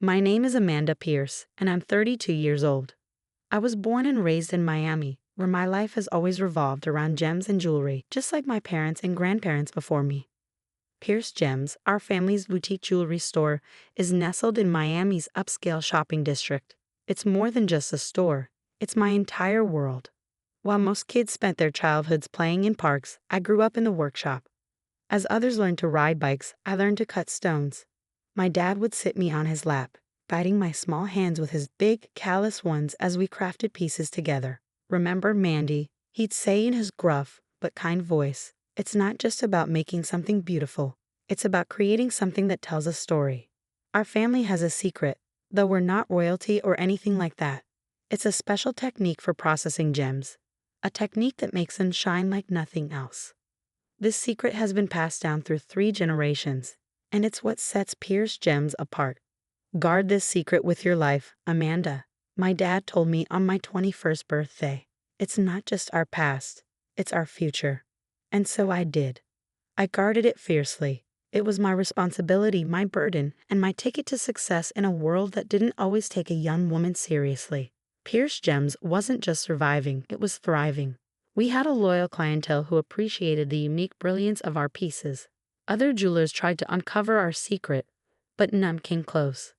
My name is Amanda Pierce, and I'm 32 years old. I was born and raised in Miami, where my life has always revolved around gems and jewelry, just like my parents and grandparents before me. Pierce Gems, our family's boutique jewelry store, is nestled in Miami's upscale shopping district. It's more than just a store, it's my entire world. While most kids spent their childhoods playing in parks, I grew up in the workshop. As others learned to ride bikes, I learned to cut stones. My dad would sit me on his lap, guiding my small hands with his big, callous ones as we crafted pieces together. "Remember, Mandy," he'd say in his gruff but kind voice, "it's not just about making something beautiful. It's about creating something that tells a story." Our family has a secret, though we're not royalty or anything like that. It's a special technique for processing gems, a technique that makes them shine like nothing else. This secret has been passed down through 3 generations, and it's what sets Pierce Gems apart. "Guard this secret with your life, Amanda," my dad told me on my 21st birthday. "It's not just our past, it's our future." And so I did. I guarded it fiercely. It was my responsibility, my burden, and my ticket to success in a world that didn't always take a young woman seriously. Pierce Gems wasn't just surviving, it was thriving. We had a loyal clientele who appreciated the unique brilliance of our pieces. Other jewelers tried to uncover our secret, but none came close.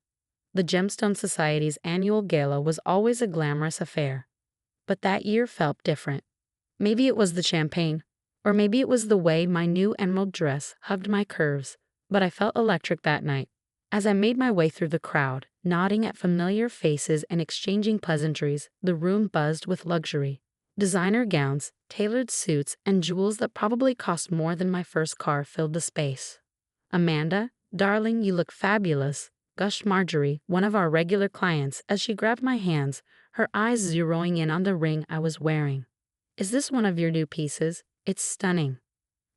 The Gemstone Society's annual gala was always a glamorous affair. But that year felt different. Maybe it was the champagne, or maybe it was the way my new emerald dress hugged my curves, but I felt electric that night. As I made my way through the crowd, nodding at familiar faces and exchanging pleasantries, the room buzzed with luxury. Designer gowns, tailored suits, and jewels that probably cost more than my first car filled the space. "Amanda, darling, you look fabulous," gushed Marjorie, one of our regular clients, as she grabbed my hands, her eyes zeroing in on the ring I was wearing. "Is this one of your new pieces? It's stunning."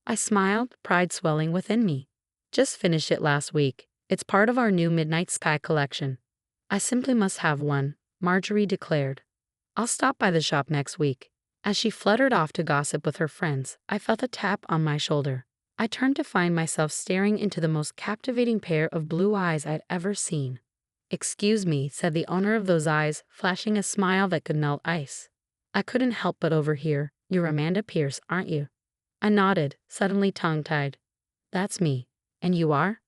I smiled, pride swelling within me. "Just finished it last week. It's part of our new Midnight Sky collection." "I simply must have one," Marjorie declared. "I'll stop by the shop next week." As she fluttered off to gossip with her friends, I felt a tap on my shoulder. I turned to find myself staring into the most captivating pair of blue eyes I'd ever seen. "Excuse me," said the owner of those eyes, flashing a smile that could melt ice. I couldn't help but overhear, "You're Amanda Pierce, aren't you?" I nodded, suddenly tongue-tied. "That's me. And you are?"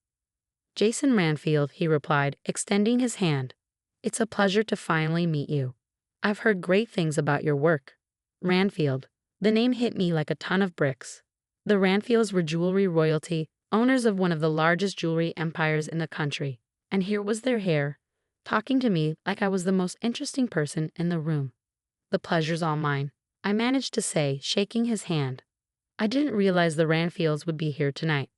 "Jason Ranfield," he replied, extending his hand. "It's a pleasure to finally meet you. I've heard great things about your work." Ranfield. The name hit me like a ton of bricks. The Ranfields were jewelry royalty, owners of one of the largest jewelry empires in the country. And here was their hair, talking to me like I was the most interesting person in the room. "The pleasure's all mine," I managed to say, shaking his hand. "I didn't realize the Ranfields would be here tonight."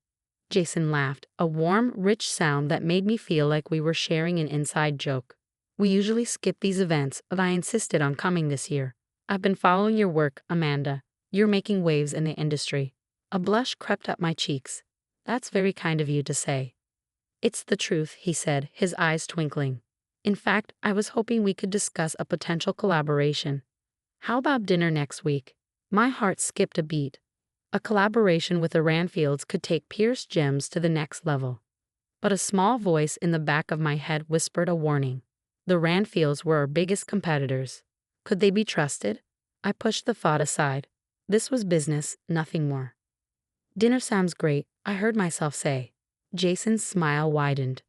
Jason laughed, a warm, rich sound that made me feel like we were sharing an inside joke. "We usually skip these events, but I insisted on coming this year. I've been following your work, Amanda. You're making waves in the industry." A blush crept up my cheeks. "That's very kind of you to say." "It's the truth," he said, his eyes twinkling. "In fact, I was hoping we could discuss a potential collaboration. How about dinner next week?" My heart skipped a beat. A collaboration with the Ranfields could take Pierce Gems to the next level. But a small voice in the back of my head whispered a warning. The Ranfields were our biggest competitors. Could they be trusted? I pushed the thought aside. This was business, nothing more. "Dinner sounds great," I heard myself say. Jason's smile widened.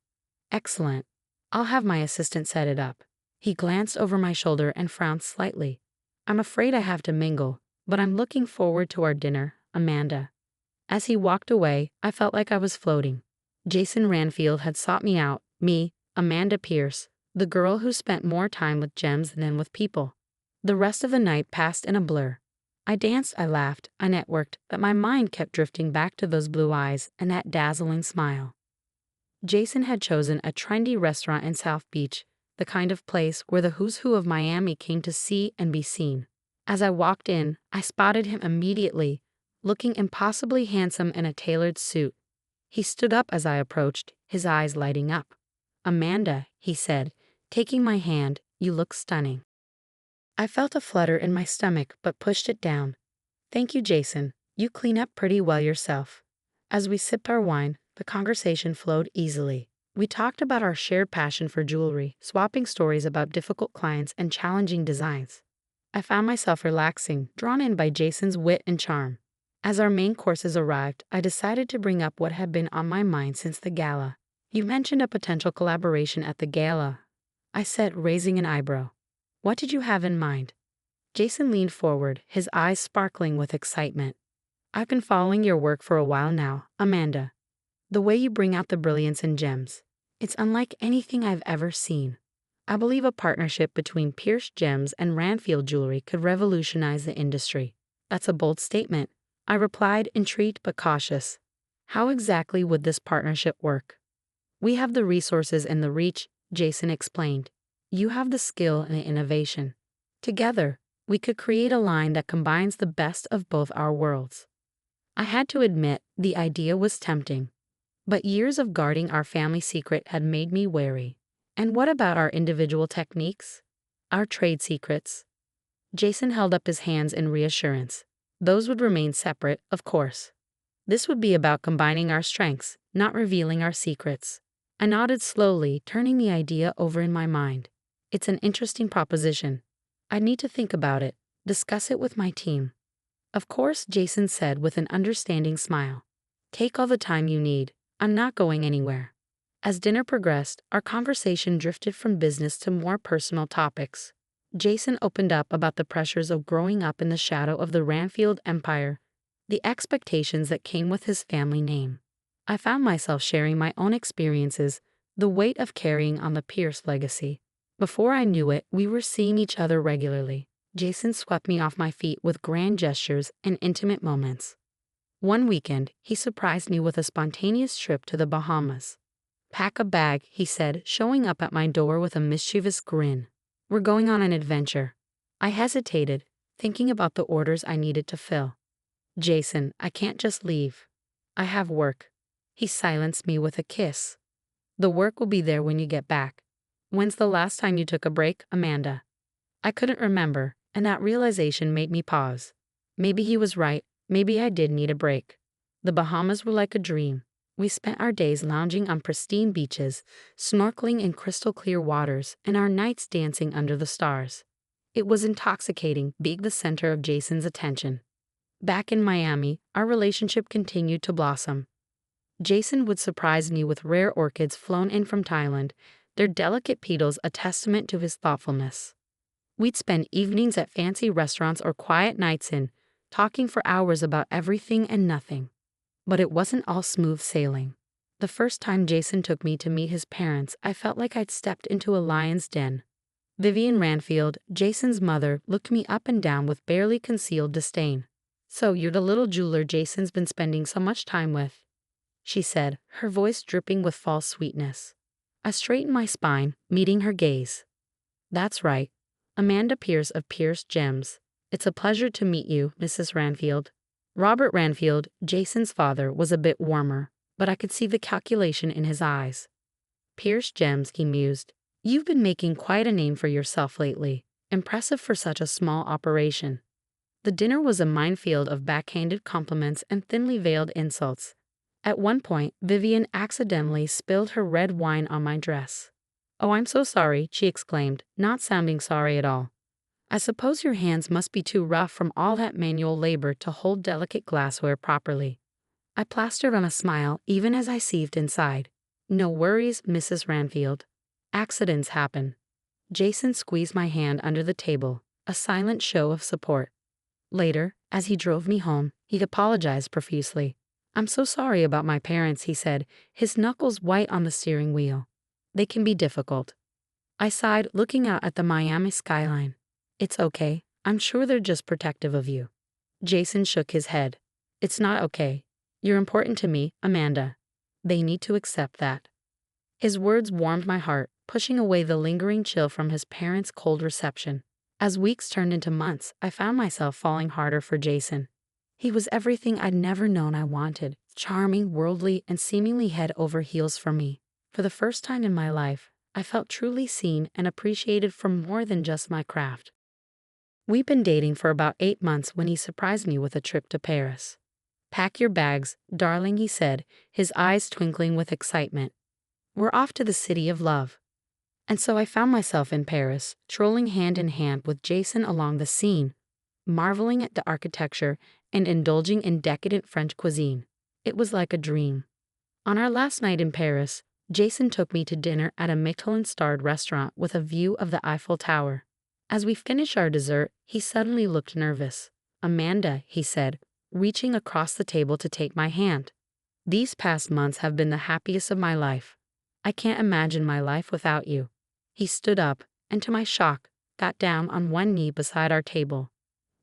"Excellent. I'll have my assistant set it up." He glanced over my shoulder and frowned slightly. "I'm afraid I have to mingle, but I'm looking forward to our dinner, Amanda." As he walked away, I felt like I was floating. Jason Ranfield had sought me out, me, Amanda Pierce, the girl who spent more time with gems than with people. The rest of the night passed in a blur. I danced, I laughed, I networked, but my mind kept drifting back to those blue eyes and that dazzling smile. Jason had chosen a trendy restaurant in South Beach, the kind of place where the who's who of Miami came to see and be seen. As I walked in, I spotted him immediately, looking impossibly handsome in a tailored suit. He stood up as I approached, his eyes lighting up. "Amanda," he said, taking my hand, "you look stunning." I felt a flutter in my stomach but pushed it down. "Thank you, Jason. You clean up pretty well yourself." As we sipped our wine, the conversation flowed easily. We talked about our shared passion for jewelry, swapping stories about difficult clients and challenging designs. I found myself relaxing, drawn in by Jason's wit and charm. As our main courses arrived, I decided to bring up what had been on my mind since the gala. "You mentioned a potential collaboration at the gala," I said, raising an eyebrow. "What did you have in mind?" Jason leaned forward, his eyes sparkling with excitement. "I've been following your work for a while now, Amanda. The way you bring out the brilliance in gems. It's unlike anything I've ever seen. I believe a partnership between Pierce Gems and Ranfield Jewelry could revolutionize the industry." "That's a bold statement," I replied, intrigued but cautious. "How exactly would this partnership work?" "We have the resources and the reach," Jason explained. "You have the skill and the innovation. Together, we could create a line that combines the best of both our worlds." I had to admit, the idea was tempting. But years of guarding our family secret had made me wary. "And what about our individual techniques? Our trade secrets?" Jason held up his hands in reassurance. "Those would remain separate, of course. This would be about combining our strengths, not revealing our secrets." I nodded slowly, turning the idea over in my mind. "It's an interesting proposition. I need to think about it, discuss it with my team." "Of course," Jason said with an understanding smile. "Take all the time you need. I'm not going anywhere." As dinner progressed, our conversation drifted from business to more personal topics. Jason opened up about the pressures of growing up in the shadow of the Ranfield empire, the expectations that came with his family name. I found myself sharing my own experiences, the weight of carrying on the Pierce legacy. Before I knew it, we were seeing each other regularly. Jason swept me off my feet with grand gestures and intimate moments. One weekend, he surprised me with a spontaneous trip to the Bahamas. "Pack a bag," he said, showing up at my door with a mischievous grin. "We're going on an adventure." I hesitated, thinking about the orders I needed to fill. "Jason, I can't just leave. I have work." He silenced me with a kiss. "The work will be there when you get back. When's the last time you took a break, Amanda?" I couldn't remember, and that realization made me pause. Maybe he was right. Maybe I did need a break. The Bahamas were like a dream. We spent our days lounging on pristine beaches, snorkeling in crystal clear waters, and our nights dancing under the stars. It was intoxicating, being the center of Jason's attention. Back in Miami, our relationship continued to blossom. Jason would surprise me with rare orchids flown in from Thailand, their delicate petals a testament to his thoughtfulness. We'd spend evenings at fancy restaurants or quiet nights in, talking for hours about everything and nothing. But it wasn't all smooth sailing. The first time Jason took me to meet his parents, I felt like I'd stepped into a lion's den. Vivian Ranfield, Jason's mother, looked me up and down with barely concealed disdain. "So you're the little jeweler Jason's been spending so much time with," she said, her voice dripping with false sweetness. I straightened my spine, meeting her gaze. "That's right. Amanda Pierce of Pierce Gems. It's a pleasure to meet you, Mrs. Ranfield." Robert Ranfield, Jason's father, was a bit warmer, but I could see the calculation in his eyes. "Pierce Gems," he mused. "You've been making quite a name for yourself lately. Impressive for such a small operation." The dinner was a minefield of backhanded compliments and thinly veiled insults. At one point, Vivian accidentally spilled her red wine on my dress. "Oh, I'm so sorry," she exclaimed, not sounding sorry at all. "I suppose your hands must be too rough from all that manual labor to hold delicate glassware properly." I plastered on a smile even as I seethed inside. "No worries, Mrs. Ranfield. Accidents happen." Jason squeezed my hand under the table, a silent show of support. Later, as he drove me home, he apologized profusely. "I'm so sorry about my parents," he said, his knuckles white on the steering wheel. "They can be difficult." I sighed, looking out at the Miami skyline. "It's okay. I'm sure they're just protective of you." Jason shook his head. "It's not okay. You're important to me, Amanda. They need to accept that." His words warmed my heart, pushing away the lingering chill from his parents' cold reception. As weeks turned into months, I found myself falling harder for Jason. He was everything I'd never known I wanted, charming, worldly, and seemingly head over heels for me. For the first time in my life, I felt truly seen and appreciated for more than just my craft. We'd been dating for about 8 months when he surprised me with a trip to Paris. "Pack your bags, darling," he said, his eyes twinkling with excitement. We're off to the city of love. And so I found myself in Paris, strolling hand in hand with Jason along the Seine, marveling at the architecture and indulging in decadent French cuisine. It was like a dream. On our last night in Paris, Jason took me to dinner at a Michelin-starred restaurant with a view of the Eiffel Tower. As we finished our dessert, he suddenly looked nervous. "Amanda," he said, reaching across the table to take my hand. "These past months have been the happiest of my life. I can't imagine my life without you." He stood up, and to my shock, got down on one knee beside our table.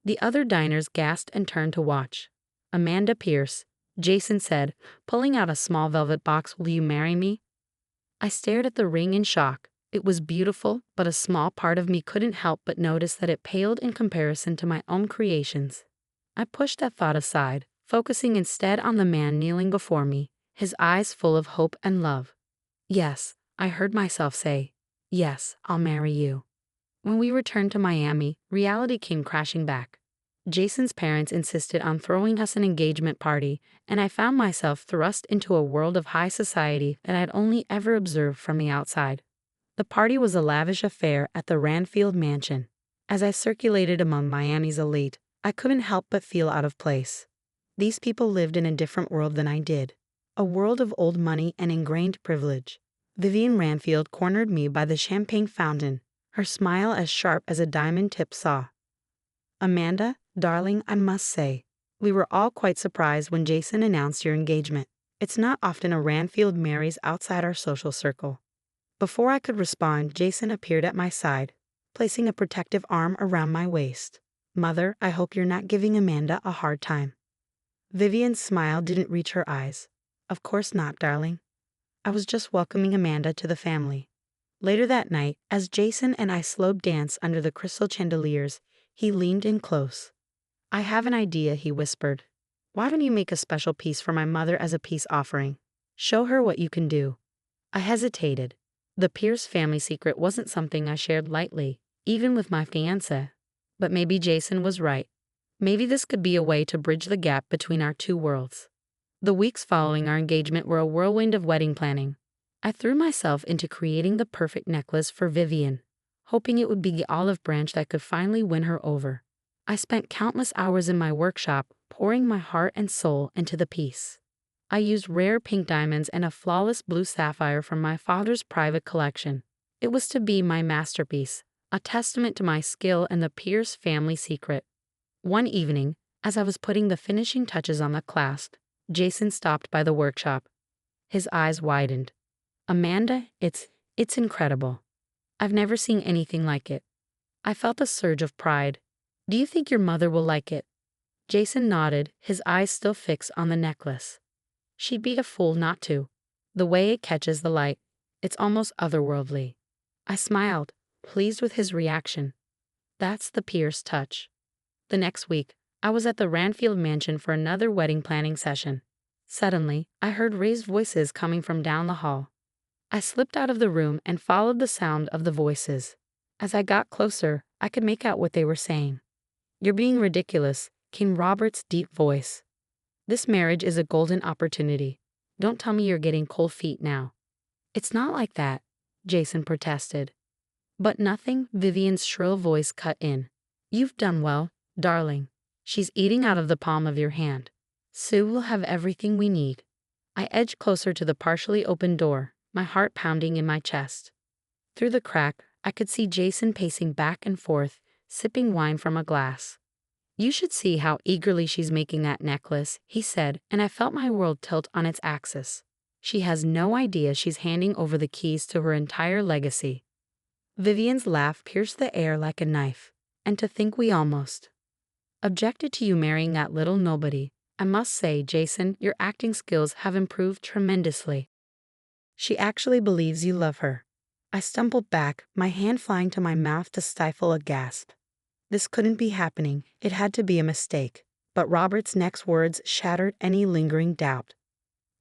The other diners gasped and turned to watch. "Amanda Pierce," Jason said, pulling out a small velvet box. "Will you marry me?" I stared at the ring in shock. It was beautiful, but a small part of me couldn't help but notice that it paled in comparison to my own creations. I pushed that thought aside, focusing instead on the man kneeling before me, his eyes full of hope and love. "Yes," I heard myself say. "Yes, I'll marry you." When we returned to Miami, reality came crashing back. Jason's parents insisted on throwing us an engagement party, and I found myself thrust into a world of high society that I'd only ever observed from the outside. The party was a lavish affair at the Ranfield Mansion. As I circulated among Miami's elite, I couldn't help but feel out of place. These people lived in a different world than I did, a world of old money and ingrained privilege. Vivian Ranfield cornered me by the champagne fountain, her smile as sharp as a diamond-tipped saw. "Amanda, darling, I must say, we were all quite surprised when Jason announced your engagement. It's not often a Ranfield marries outside our social circle." Before I could respond, Jason appeared at my side, placing a protective arm around my waist. "Mother, I hope you're not giving Amanda a hard time." Vivian's smile didn't reach her eyes. "Of course not, darling. I was just welcoming Amanda to the family." Later that night, as Jason and I slowed dance under the crystal chandeliers, he leaned in close. "I have an idea," he whispered. "Why don't you make a special piece for my mother as a peace offering? Show her what you can do." I hesitated. The Pierce family secret wasn't something I shared lightly, even with my fiancé. But maybe Jason was right. Maybe this could be a way to bridge the gap between our two worlds. The weeks following our engagement were a whirlwind of wedding planning. I threw myself into creating the perfect necklace for Vivian, hoping it would be the olive branch that could finally win her over. I spent countless hours in my workshop, pouring my heart and soul into the piece. I used rare pink diamonds and a flawless blue sapphire from my father's private collection. It was to be my masterpiece, a testament to my skill and the Pierce family secret. One evening, as I was putting the finishing touches on the clasp, Jason stopped by the workshop. His eyes widened. "Amanda, it's incredible. I've never seen anything like it." I felt a surge of pride. "Do you think your mother will like it?" Jason nodded, his eyes still fixed on the necklace. "She'd be a fool not to. The way it catches the light, it's almost otherworldly." I smiled, pleased with his reaction. That's the Pierce touch. The next week, I was at the Ranfield Mansion for another wedding planning session. Suddenly, I heard raised voices coming from down the hall. I slipped out of the room and followed the sound of the voices. As I got closer, I could make out what they were saying. "You're being ridiculous," came Robert's deep voice. "This marriage is a golden opportunity. Don't tell me you're getting cold feet now." "It's not like that," Jason protested. But nothing, Vivian's shrill voice cut in. "You've done well, darling. She's eating out of the palm of your hand. Sue will have everything we need." I edged closer to the partially open door, my heart pounding in my chest. Through the crack, I could see Jason pacing back and forth, sipping wine from a glass. "You should see how eagerly she's making that necklace," he said, and I felt my world tilt on its axis. "She has no idea she's handing over the keys to her entire legacy." Vivian's laugh pierced the air like a knife. "And to think we almost objected to you marrying that little nobody. I must say, Jason, your acting skills have improved tremendously. She actually believes you love her." I stumbled back, my hand flying to my mouth to stifle a gasp. This couldn't be happening. It had to be a mistake. But Robert's next words shattered any lingering doubt.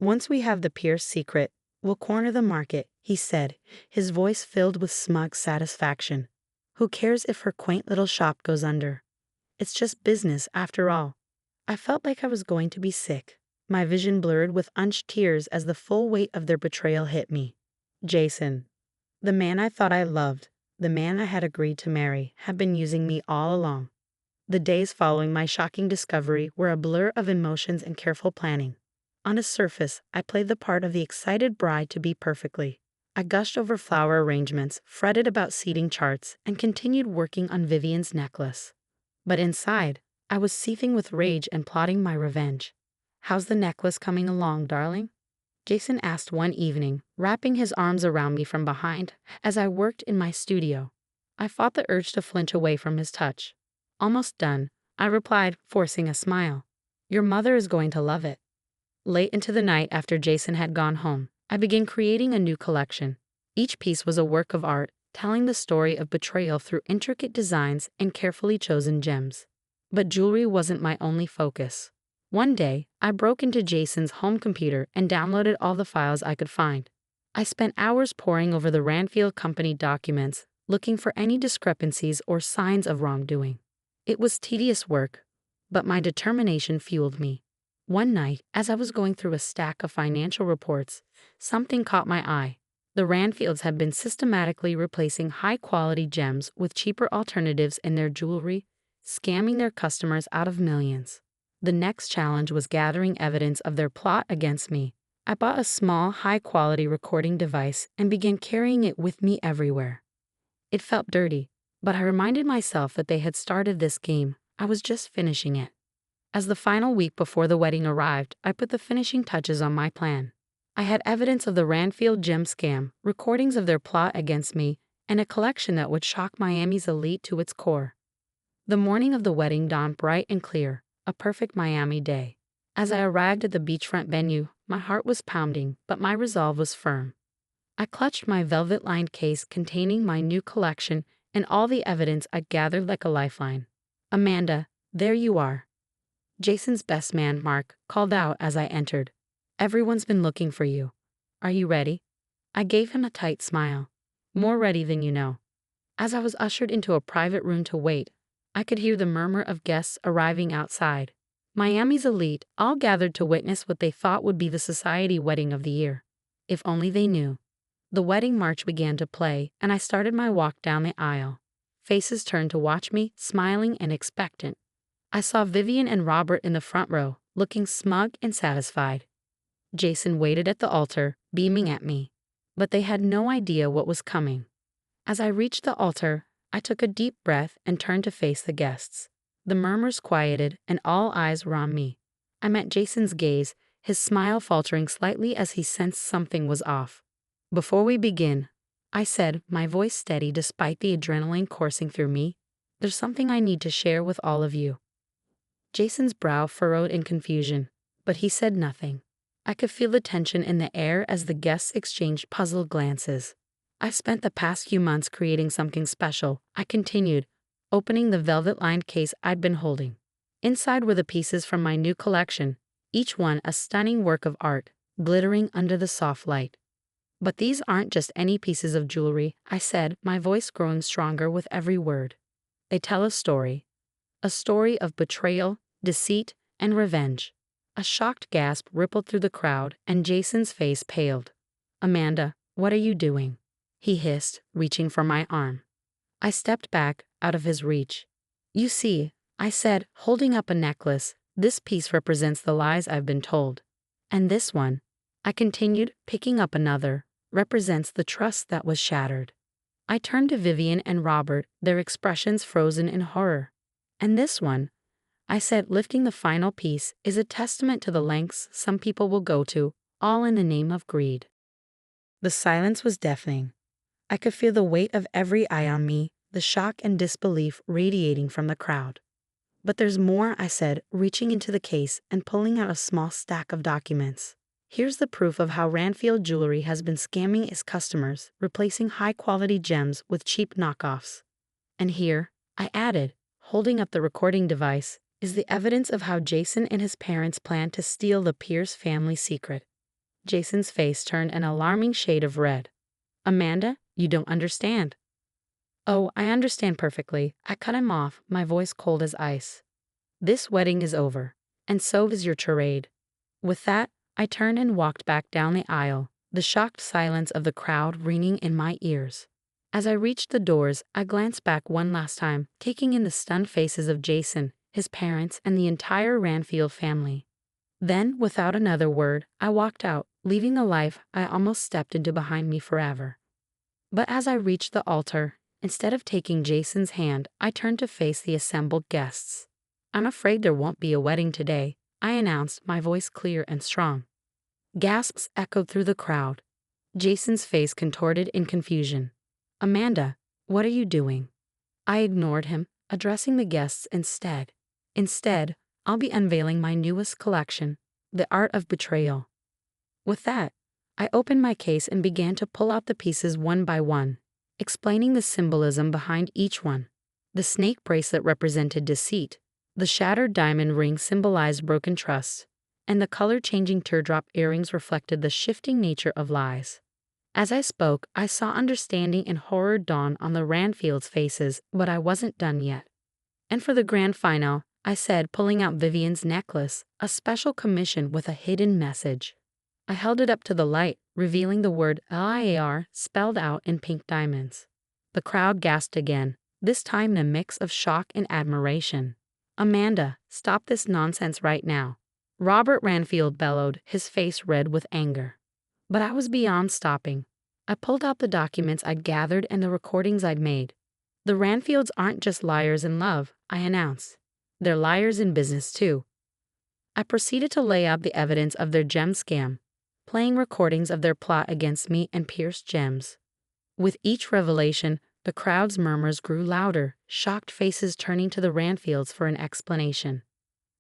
"Once we have the Pierce secret, we'll corner the market," he said, his voice filled with smug satisfaction. "Who cares if her quaint little shop goes under? It's just business, after all." I felt like I was going to be sick. My vision blurred with unshed tears as the full weight of their betrayal hit me. Jason, the man I thought I loved, the man I had agreed to marry, had been using me all along. The days following my shocking discovery were a blur of emotions and careful planning. On the surface, I played the part of the excited bride-to-be perfectly. I gushed over flower arrangements, fretted about seating charts, and continued working on Vivian's necklace. But inside, I was seething with rage and plotting my revenge. "How's the necklace coming along, darling?" Jason asked one evening, wrapping his arms around me from behind as I worked in my studio. I fought the urge to flinch away from his touch. "Almost done," I replied, forcing a smile. "Your mother is going to love it." Late into the night after Jason had gone home, I began creating a new collection. Each piece was a work of art, telling the story of betrayal through intricate designs and carefully chosen gems. But jewelry wasn't my only focus. One day, I broke into Jason's home computer and downloaded all the files I could find. I spent hours poring over the Ranfield Company documents, looking for any discrepancies or signs of wrongdoing. It was tedious work, but my determination fueled me. One night, as I was going through a stack of financial reports, something caught my eye. The Ranfields had been systematically replacing high-quality gems with cheaper alternatives in their jewelry, scamming their customers out of millions. The next challenge was gathering evidence of their plot against me. I bought a small, high-quality recording device and began carrying it with me everywhere. It felt dirty, but I reminded myself that they had started this game. I was just finishing it. As the final week before the wedding arrived, I put the finishing touches on my plan. I had evidence of the Ranfield gem scam, recordings of their plot against me, and a collection that would shock Miami's elite to its core. The morning of the wedding dawned bright and clear, a perfect Miami day. As I arrived at the beachfront venue, my heart was pounding, but my resolve was firm. I clutched my velvet-lined case containing my new collection and all the evidence I'd gathered like a lifeline. "Amanda, there you are." Jason's best man, Mark, called out as I entered. "Everyone's been looking for you. Are you ready?" I gave him a tight smile. "More ready than you know." As I was ushered into a private room to wait, I could hear the murmur of guests arriving outside. Miami's elite, all gathered to witness what they thought would be the society wedding of the year. If only they knew. The wedding march began to play, and I started my walk down the aisle. Faces turned to watch me, smiling and expectant. I saw Vivian and Robert in the front row, looking smug and satisfied. Jason waited at the altar, beaming at me. But they had no idea what was coming. As I reached the altar, I took a deep breath and turned to face the guests. The murmurs quieted, and all eyes were on me. I met Jason's gaze, his smile faltering slightly as he sensed something was off. "Before we begin," I said, my voice steady despite the adrenaline coursing through me, "there's something I need to share with all of you." Jason's brow furrowed in confusion, but he said nothing. I could feel the tension in the air as the guests exchanged puzzled glances. "I spent the past few months creating something special," I continued, opening the velvet-lined case I'd been holding. Inside were the pieces from my new collection, each one a stunning work of art, glittering under the soft light. "But these aren't just any pieces of jewelry," I said, my voice growing stronger with every word. "They tell a story of betrayal, deceit, and revenge." A shocked gasp rippled through the crowd, and Jason's face paled. "Amanda, what are you doing?" he hissed, reaching for my arm. I stepped back, out of his reach. "You see," I said, holding up a necklace, "this piece represents the lies I've been told. And this one," I continued, picking up another, "represents the trust that was shattered." I turned to Vivian and Robert, their expressions frozen in horror. "And this one," I said, lifting the final piece, "is a testament to the lengths some people will go to, all in the name of greed." The silence was deafening. I could feel the weight of every eye on me, the shock and disbelief radiating from the crowd. "But there's more," I said, reaching into the case and pulling out a small stack of documents. "Here's the proof of how Ranfield Jewelry has been scamming its customers, replacing high-quality gems with cheap knockoffs. And here," I added, holding up the recording device, "is the evidence of how Jason and his parents planned to steal the Pierce family secret." Jason's face turned an alarming shade of red. "Amanda, you don't understand." "Oh, I understand perfectly," I cut him off, my voice cold as ice. "This wedding is over, and so is your charade." With that, I turned and walked back down the aisle, the shocked silence of the crowd ringing in my ears. As I reached the doors, I glanced back one last time, taking in the stunned faces of Jason, his parents, and the entire Ranfield family. Then, without another word, I walked out, leaving a life I almost stepped into behind me forever. But as I reached the altar, instead of taking Jason's hand, I turned to face the assembled guests. "I'm afraid there won't be a wedding today," I announced, my voice clear and strong. Gasps echoed through the crowd. Jason's face contorted in confusion. "Amanda, what are you doing?" I ignored him, addressing the guests instead. "Instead, I'll be unveiling my newest collection, The Art of Betrayal." With that, I opened my case and began to pull out the pieces one by one, explaining the symbolism behind each one. The snake bracelet represented deceit, the shattered diamond ring symbolized broken trust, and the color-changing teardrop earrings reflected the shifting nature of lies. As I spoke, I saw understanding and horror dawn on the Ranfields' faces, but I wasn't done yet. "And for the grand final," I said, pulling out Vivian's necklace, a special commission with a hidden message. I held it up to the light, revealing the word LIAR spelled out in pink diamonds. The crowd gasped again, this time in a mix of shock and admiration. "Amanda, stop this nonsense right now," Robert Ranfield bellowed, his face red with anger. But I was beyond stopping. I pulled out the documents I'd gathered and the recordings I'd made. "The Ranfields aren't just liars in love," I announced. "They're liars in business too." I proceeded to lay out the evidence of their gem scam, playing recordings of their plot against me and Pierce Gems. With each revelation, the crowd's murmurs grew louder, shocked faces turning to the Ranfields for an explanation.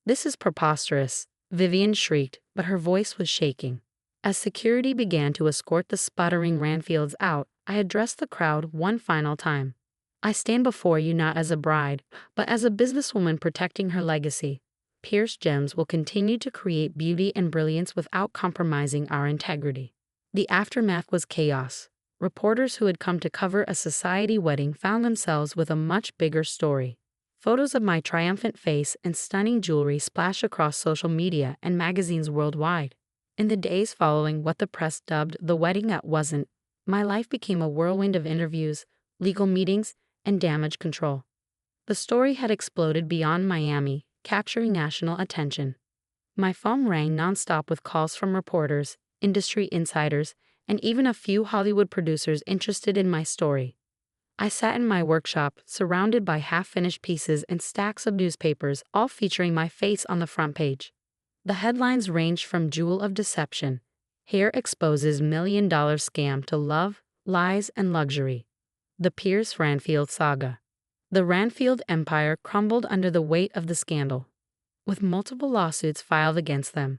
"This is preposterous," Vivian shrieked, but her voice was shaking. As security began to escort the sputtering Ranfields out, I addressed the crowd one final time. "I stand before you not as a bride, but as a businesswoman protecting her legacy. Pierce Gems will continue to create beauty and brilliance without compromising our integrity." The aftermath was chaos. Reporters who had come to cover a society wedding found themselves with a much bigger story. Photos of my triumphant face and stunning jewelry splashed across social media and magazines worldwide. In the days following what the press dubbed the wedding that wasn't, my life became a whirlwind of interviews, legal meetings, and damage control. The story had exploded beyond Miami, capturing national attention. My phone rang nonstop with calls from reporters, industry insiders, and even a few Hollywood producers interested in my story. I sat in my workshop, surrounded by half-finished pieces and stacks of newspapers, all featuring my face on the front page. The headlines ranged from "Jewel of Deception," "Hair Exposes $1 Million Scam," to "Love, Lies, and Luxury," the Pierce Ranfield saga. The Ranfield empire crumbled under the weight of the scandal, with multiple lawsuits filed against them.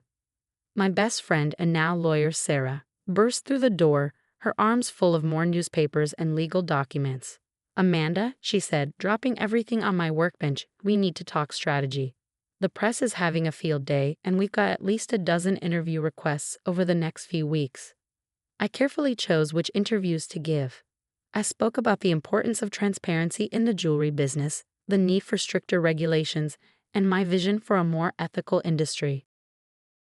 My best friend and now lawyer Sarah burst through the door, her arms full of more newspapers and legal documents. "Amanda," she said, dropping everything on my workbench, "we need to talk strategy. The press is having a field day, and we've got at least a dozen interview requests over the next few weeks." I carefully chose which interviews to give. I spoke about the importance of transparency in the jewelry business, the need for stricter regulations, and my vision for a more ethical industry.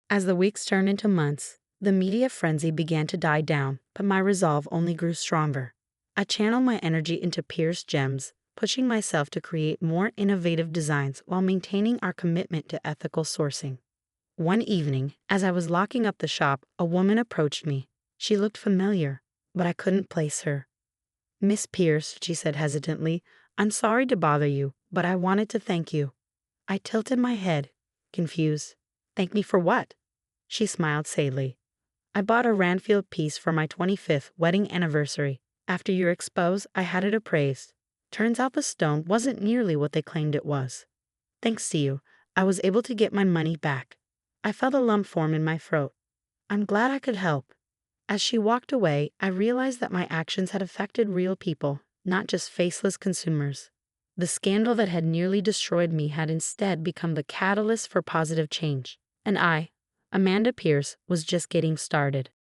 As the weeks turned into months, the media frenzy began to die down, but my resolve only grew stronger. I channeled my energy into Pierce Gems, pushing myself to create more innovative designs while maintaining our commitment to ethical sourcing. One evening, as I was locking up the shop, a woman approached me. She looked familiar, but I couldn't place her. "Miss Pierce," she said hesitantly, "I'm sorry to bother you, but I wanted to thank you." I tilted my head, confused. "Thank me for what?" She smiled sadly. "I bought a Ranfield piece for my 25th wedding anniversary. After your expose, I had it appraised. Turns out the stone wasn't nearly what they claimed it was. Thanks to you, I was able to get my money back." I felt a lump form in my throat. "I'm glad I could help." As she walked away, I realized that my actions had affected real people, not just faceless consumers. The scandal that had nearly destroyed me had instead become the catalyst for positive change. And I, Amanda Pierce, was just getting started.